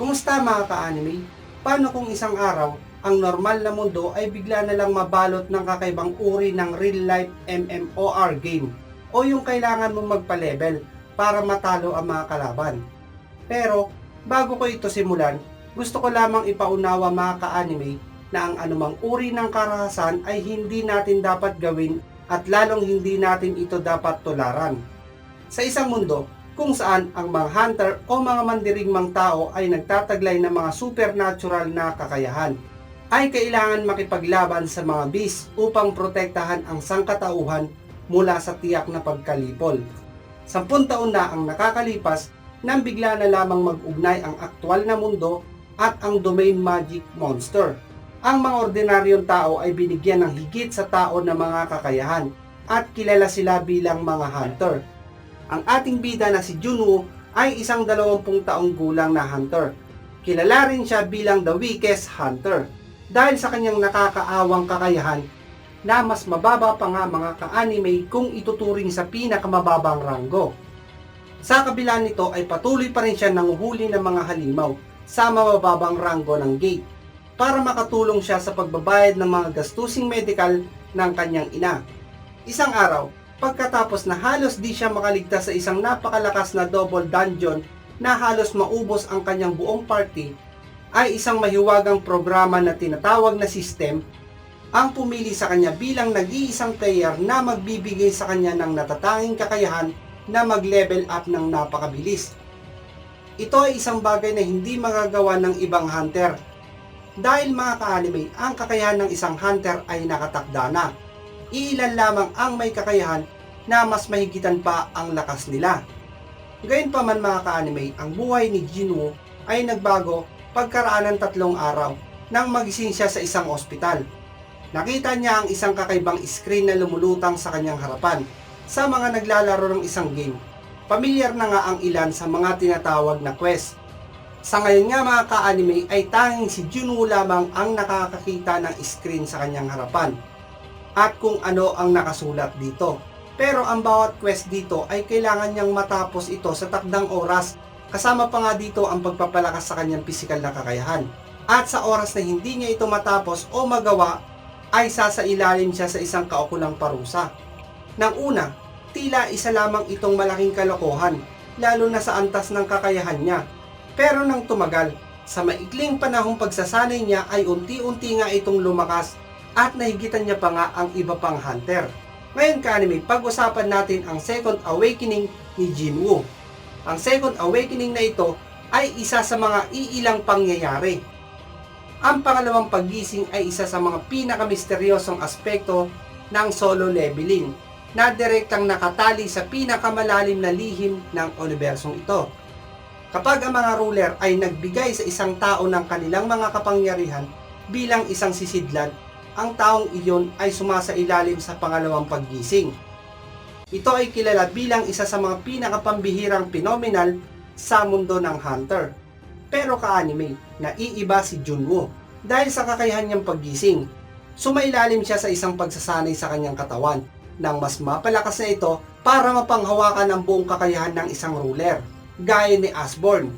Kumusta mga ka-anime? Paano kung isang araw, ang normal na mundo ay bigla na lang mabalot ng kakaibang uri ng real-life MMOR game o yung kailangan mong magpa-level para matalo ang mga kalaban? Pero, bago ko ito simulan, gusto ko lamang ipaunawa mga ka-anime na ang anumang uri ng karahasan ay hindi natin dapat gawin at lalong hindi natin ito dapat tularan. Sa isang mundo kung saan ang mga hunter o mga mandirigmang tao ay nagtataglay ng mga supernatural na kakayahan, ay kailangan makipaglaban sa mga beast upang protektahan ang sangkatauhan mula sa tiyak na pagkalipol. 10 taon na ang nakakalipas nang bigla na lamang mag-ugnay ang aktwal na mundo at ang domain magic monster. Ang mga ordinaryong tao ay binigyan ng higit sa tao na mga kakayahan at kilala sila bilang mga hunter. Ang ating bida na si Junwoo ay isang 20 taong gulang na hunter. Kilala rin siya bilang the weakest hunter dahil sa kanyang nakakaawang kakayahan na mas mababa pa nga mga ka-anime kung ituturing sa pinakamababang ranggo. Sa kabila nito ay patuloy pa rin siya nanguhuli ng mga halimaw sa mababang ranggo ng gate para makatulong siya sa pagbabayad ng mga gastusing medical ng kanyang ina. Isang araw, pagkatapos na halos di siya makaligtas sa isang napakalakas na double dungeon na halos maubos ang kanyang buong party, ay isang mahiwagang programa na tinatawag na system ang pumili sa kanya bilang nag-iisang player na magbibigay sa kanya ng natatanging kakayahan na mag-level up ng napakabilis. Ito ay isang bagay na hindi magagawa ng ibang hunter. Dahil mga ka-anime, ang kakayahan ng isang hunter ay nakatakda na. Iilan lamang ang may kakayahan na mas mahigitan pa ang lakas nila. Gayunpaman mga ka-anime, ang buhay ni Junwoo ay nagbago pagkaraan ng 3 araw nang magising siya sa isang ospital. Nakita niya ang isang kakaibang screen na lumulutang sa kanyang harapan sa mga naglalaro ng isang game. Pamilyar na nga ang ilan sa mga tinatawag na quest. Sa ngayon nga mga ka-anime ay tanging si Junwoo lamang ang nakakakita ng screen sa kanyang harapan at kung ano ang nakasulat dito. Pero ang bawat quest dito ay kailangan niyang matapos ito sa takdang oras, kasama pa nga dito ang pagpapalakas sa kanyang pisikal na kakayahan. At sa oras na hindi niya ito matapos o magawa, ay sasailalim siya sa isang kaukulang parusa. Nang una, tila isa lamang itong malaking kalokohan, lalo na sa antas ng kakayahan niya. Pero nang tumagal, sa maikling panahong pagsasanay niya ay unti-unti nga itong lumakas at nahigitan niya pa nga ang iba pang hunter. Ngayon ka-anime, pag-usapan natin ang Second Awakening ni Junwoo. Ang Second Awakening na ito ay isa sa mga iilang pangyayari. Ang pangalawang paggising ay isa sa mga pinakamisteryosong aspekto ng solo leveling na direktang nakatali sa pinakamalalim na lihim ng unibersong ito. Kapag ang mga ruler ay nagbigay sa isang tao ng kanilang mga kapangyarihan bilang isang sisidlan, ang taong iyon ay sumasailalim sa pangalawang paggising. Ito ay kilala bilang isa sa mga pinakapambihirang phenomenal sa mundo ng hunter. Pero ka-anime, naiiba si Junwoo dahil sa kakayahan niyang paggising. Sumailalim siya sa isang pagsasanay sa kanyang katawan nang mas mapalakas na ito para mapanghawakan ang buong kakayahan ng isang ruler, gaya ni Asborn.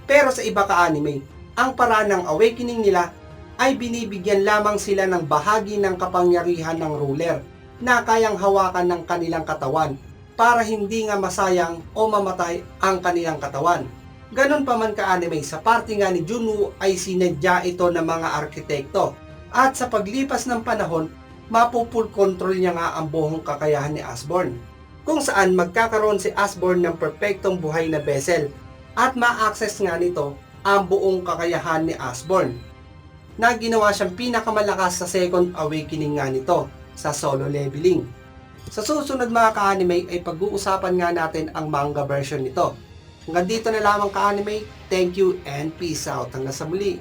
Pero sa iba ka-anime, ang paraan ng awakening nila ay binibigyan lamang sila ng bahagi ng kapangyarihan ng ruler na kayang hawakan ng kanilang katawan para hindi nga masayang o mamatay ang kanilang katawan. Ganon pa man ka-anime, sa parte nga ni Junwoo ay sinadya ito ng mga arkitekto at sa paglipas ng panahon, mapupul control niya nga ang buong kakayahan ni Asborn, kung saan magkakaroon si Asborn ng perpektong buhay na vessel at ma-access nga nito ang buong kakayahan ni Asborn na ginawa siyang pinakamalakas sa Second Awakening nga nito sa solo leveling. Sa susunod mga ka-anime ay pag-uusapan nga natin ang manga version nito. Hanggang dito na lamang ka-anime, thank you and peace out. Hanggang sa muli.